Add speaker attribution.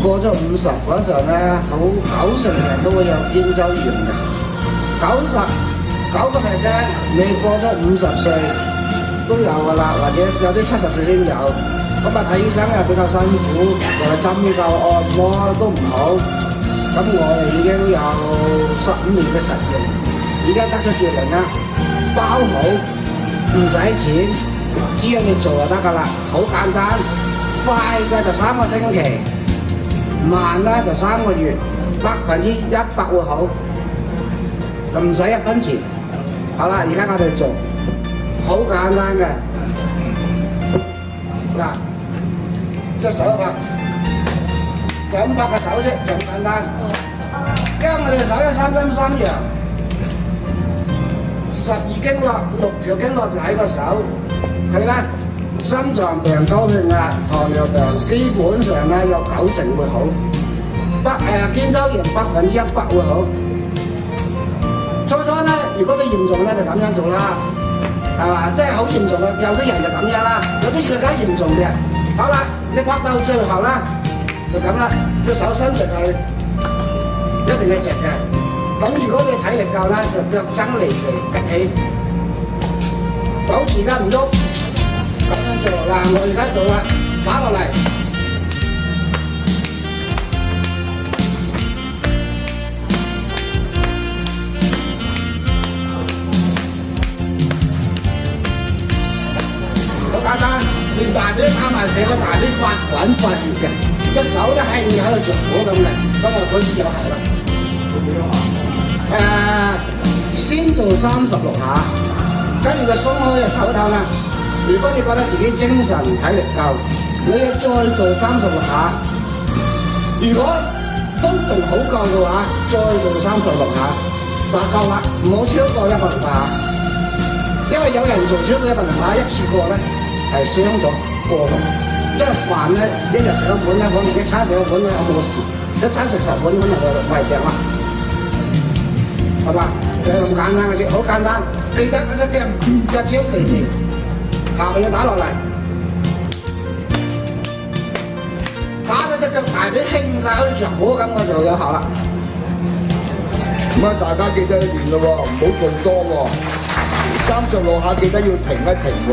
Speaker 1: 過咗50嗰時候咧，好90%人都會有肩周炎嘅，99%你過咗50歲都有㗎啦，或者有啲70歲先有。咁啊睇醫生又比較辛苦，又係針灸按摩都唔好。咁我哋已經有15年嘅實驗，而家得出結論啦，包好唔使錢，只要你做就得㗎啦，好簡單。快嘅就3個星期，慢咧就3個月，100%會好，就唔使1分錢。好啦，而家我哋做，好簡單嘅。嗱，隻手拍，就咁拍個手啫，就咁簡單。因為我哋手有3陰3陽，12經絡，6條經絡就喺個手，佢咧。心臟病、高血壓、糖尿病，基本上咧有90%會好。肩周炎100%會好。初咧，如果你嚴重咧就咁樣做啦，係嘛？即係好嚴重嘅，有啲人就咁樣啦，有啲更加嚴重嘅。好啦，你拍到最後啦，就咁啦，隻手伸直去，一定係直嘅。咁如果你體力夠咧，就腳踭離地趌起，保持間唔喐。咁樣做嗱，我而家做啦，打落嚟，好簡單，連大髀攤埋成個大髀發滾發熱嘅，隻手咧係喺度着火咁嘅，咁啊嗰時有效啦。先做36下，跟住就鬆開隻手頭啦。如果你覺得自己精神體力夠，你要再做36下。如果都仲好夠嘅話，再做36下，嗱夠啦，唔好超過106下。因為有人做超過106下，一次過咧係傷咗過度。因為飯咧一日食1碗咧，可能一餐食1碗咧冇事，一餐食10碗可能就胃病啦，係嘛？就咁簡單嘅啫，好簡單。記得嗰隻腳一朝離地。下邊要打落嚟，打到隻腳大髀興晒，好似着火咁，我就有效啦。
Speaker 2: 咁啊，大家記得練咯喎，唔好做多喎。36下記得要停一停喎。